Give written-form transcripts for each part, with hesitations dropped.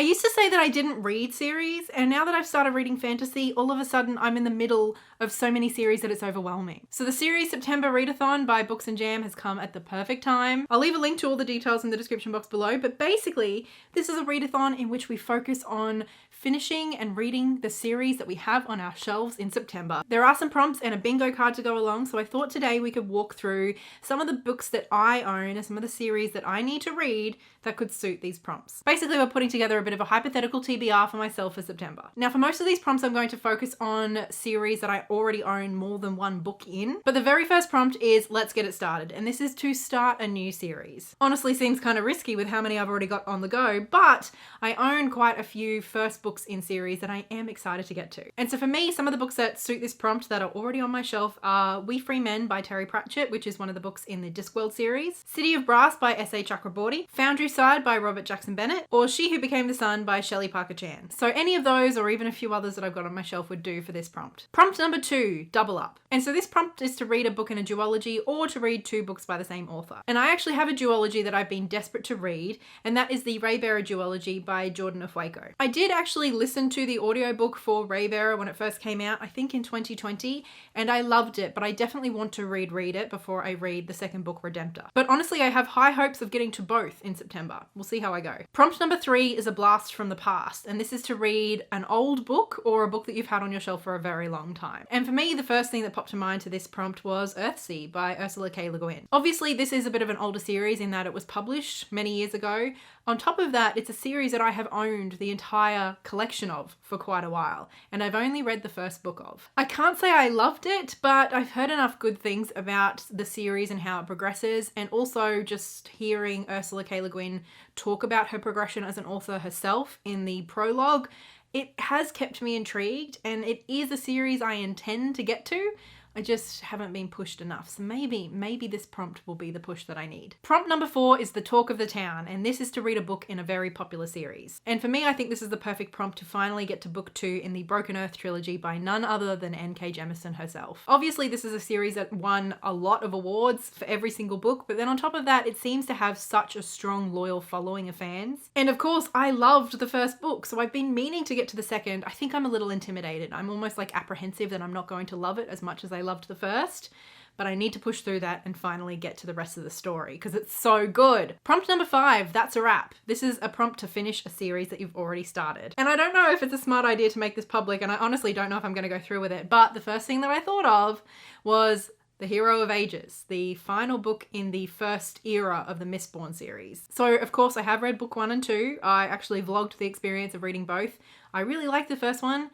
I used to say that I didn't read series, and now that I've started reading fantasy, all of a sudden I'm in the middle of so many series that it's overwhelming. So the series September Readathon by Books and Jam has come at the perfect time. I'll leave a link to all the details in the description box below, but basically this is a readathon in which we focus on finishing and reading the series that we have on our shelves in September. There are some prompts and a bingo card to go along, so I thought today we could walk through some of the books that I own and some of the series that I need to read that could suit these prompts. Basically, we're putting together a bit of a hypothetical TBR for myself for September. Now, for most of these prompts, I'm going to focus on series that I already own more than one book in. But the very first prompt is, let's get it started. And this is to start a new series. Honestly, seems kind of risky with how many I've already got on the go, but I own quite a few first books in series that I am excited to get to. And so for me, some of the books that suit this prompt that are already on my shelf are We Free Men by Terry Pratchett, which is one of the books in the Discworld series, City of Brass by S.A. Chakraborty, Foundry Side by Robert Jackson Bennett, or She Who Became the Sun by Shelley Parker Chan. So any of those, or even a few others that I've got on my shelf, would do for this prompt. Prompt number 2, double up. And so this prompt is to read a book in a duology or to read 2 books by the same author. And I actually have a duology that I've been desperate to read, and that is the Raybearer duology by Jordan Afueko. I did actually listen to the audiobook for Raybearer when it first came out, I think in 2020, and I loved it, but I definitely want to read it before I read the second book, Redemptor. But honestly, I have high hopes of getting to both in September. We'll see how I go. Prompt number 3 is a blast from the past, and this is to read an old book or a book that you've had on your shelf for a very long time. And for me, the first thing that popped to mind to this prompt was Earthsea by Ursula K. Le Guin. Obviously, this is a bit of an older series in that it was published many years ago. On top of that, it's a series that I have owned the entire collection of for quite a while, and I've only read the first book of. I can't say I loved it, but I've heard enough good things about the series and how it progresses, and also just hearing Ursula K. Le Guin talk about her progression as an author herself in the prologue, it has kept me intrigued, and it is a series I intend to get to. I just haven't been pushed enough. So maybe this prompt will be the push that I need. Prompt number 4 is The Talk of the Town, and this is to read a book in a very popular series. And for me, I think this is the perfect prompt to finally get to book 2 in the Broken Earth trilogy by none other than N.K. Jemisin herself. Obviously, this is a series that won a lot of awards for every single book, but then on top of that, it seems to have such a strong, loyal following of fans. And of course, I loved the first book, so I've been meaning to get to the second. I think I'm a little intimidated. I'm almost like apprehensive that I'm not going to love it as much as I loved the first, but I need to push through that and finally get to the rest of the story because it's so good. Prompt number 5, that's a wrap. This is a prompt to finish a series that you've already started. And I don't know if it's a smart idea to make this public, and I honestly don't know if I'm going to go through with it, but the first thing that I thought of was The Hero of Ages, the final book in the first era of the Mistborn series. So of course I have read book 1 and 2. I actually vlogged the experience of reading both. I really liked the first one.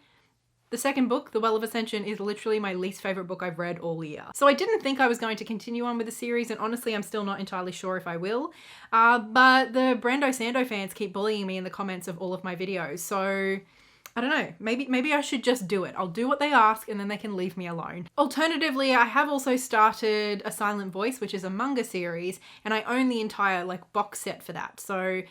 The second book, The Well of Ascension, is literally my least favorite book I've read all year. So I didn't think I was going to continue on with the series, and honestly, I'm still not entirely sure if I will. But the Brando Sando fans keep bullying me in the comments of all of my videos, so I don't know, maybe I should just do it. I'll do what they ask and then they can leave me alone. Alternatively, I have also started A Silent Voice, which is a manga series, and I own the entire box set for that. So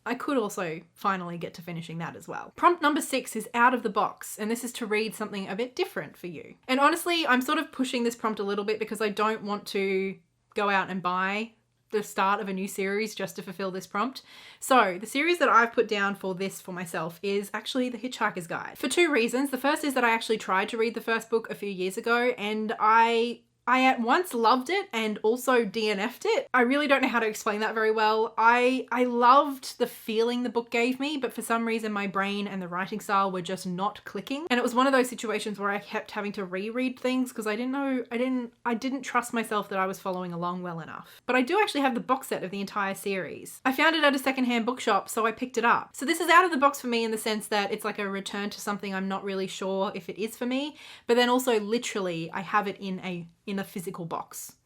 I could also finally get to finishing that as well. Prompt number 6 is out of the box, and this is to read something a bit different for you. And honestly, I'm sort of pushing this prompt a little bit because I don't want to go out and buy the start of a new series just to fulfill this prompt. So the series that I've put down for this for myself is actually The Hitchhiker's Guide. For 2 reasons. The first is that I actually tried to read the first book a few years ago, and I at once loved it and also DNF'd it. I really don't know how to explain that very well. I loved the feeling the book gave me, but for some reason my brain and the writing style were just not clicking. And it was one of those situations where I kept having to reread things because I didn't trust myself that I was following along well enough. But I do actually have the box set of the entire series. I found it at a secondhand bookshop, so I picked it up. So this is out of the box for me in the sense that it's like a return to something I'm not really sure if it is for me, but then also literally I have it in a physical box.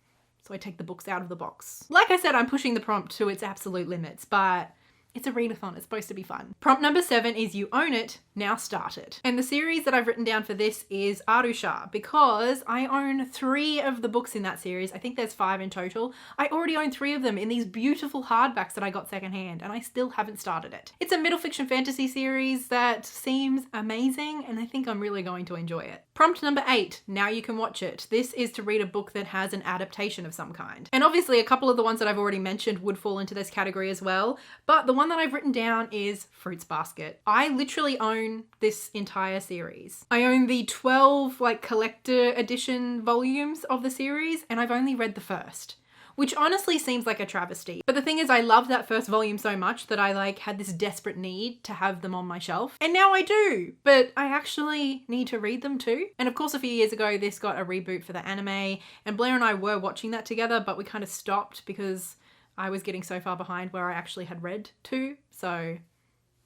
So I take the books out of the box. Like I said, I'm pushing the prompt to its absolute limits, but it's a readathon, it's supposed to be fun. Prompt number 7 is You Own It, Now Start It. And the series that I've written down for this is Arusha, because I own 3 of the books in that series. I think there's 5 in total. I already own 3 of them in these beautiful hardbacks that I got secondhand, and I still haven't started it. It's a middle fiction fantasy series that seems amazing, and I think I'm really going to enjoy it. Prompt number 8, Now You Can Watch It. This is to read a book that has an adaptation of some kind. And obviously a couple of the ones that I've already mentioned would fall into this category as well, but the one one that I've written down is Fruits Basket. I literally own this entire series. I own the 12 like collector edition volumes of the series, and I've only read the first, which honestly seems like a travesty. But the thing is, I love that first volume so much that I like had this desperate need to have them on my shelf. And now I do, but I actually need to read them too. And of course, a few years ago, this got a reboot for the anime, and Blair and I were watching that together, but we kind of stopped because I was getting so far behind where I actually had read to. So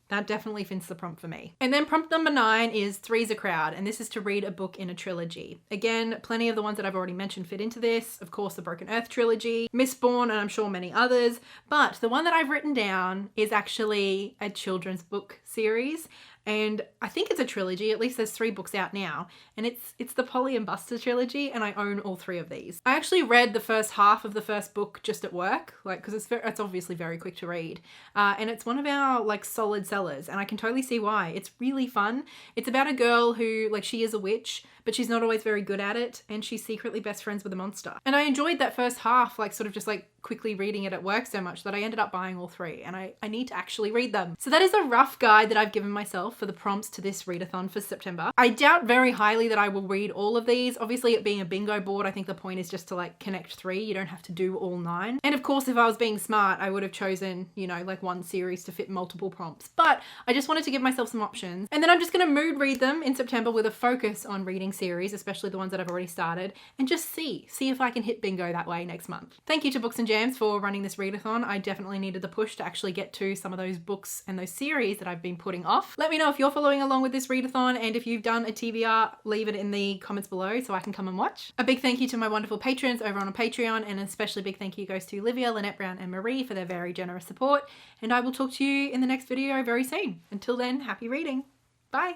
that definitely fits the prompt for me. And then prompt number 9 is Three's a Crowd, and this is to read a book in a trilogy. Again, plenty of the ones that I've already mentioned fit into this. Of course, the Broken Earth trilogy, Mistborn, and I'm sure many others. But the one that I've written down is actually a children's book series. And I think it's a trilogy, at least there's 3 books out now. And it's the Polly and Buster trilogy, and I own all 3 of these. I actually read the first half of the first book just at work, like, because it's obviously very quick to read. And it's one of our like solid sellers, and I can totally see why. It's really fun. It's about a girl who, like, she is a witch, but she's not always very good at it, and she's secretly best friends with a monster. And I enjoyed that first half, like sort of just like quickly reading it at work so much that I ended up buying all 3, and I need to actually read them. So that is a rough guide that I've given myself for the prompts to this readathon for September. I doubt very highly that I will read all of these. Obviously, it being a bingo board, I think the point is just to like connect 3. You don't have to do all 9. And of course, if I was being smart, I would have chosen, you know, like one series to fit multiple prompts. But I just wanted to give myself some options. And then I'm just gonna mood read them in September with a focus on reading series, especially the ones that I've already started, and just see if I can hit bingo that way next month. Thank you to Books and Jams for running this readathon. I definitely needed the push to actually get to some of those books and those series that I've been putting off. Let me know if you're following along with this readathon, and if you've done a TBR, leave it in the comments below so I can come and watch. A big thank you to my wonderful patrons over on Patreon, and an especially big thank you goes to Olivia, Lynette Brown, and Marie for their very generous support. And I will talk to you in the next video very soon. Until then, happy reading. Bye.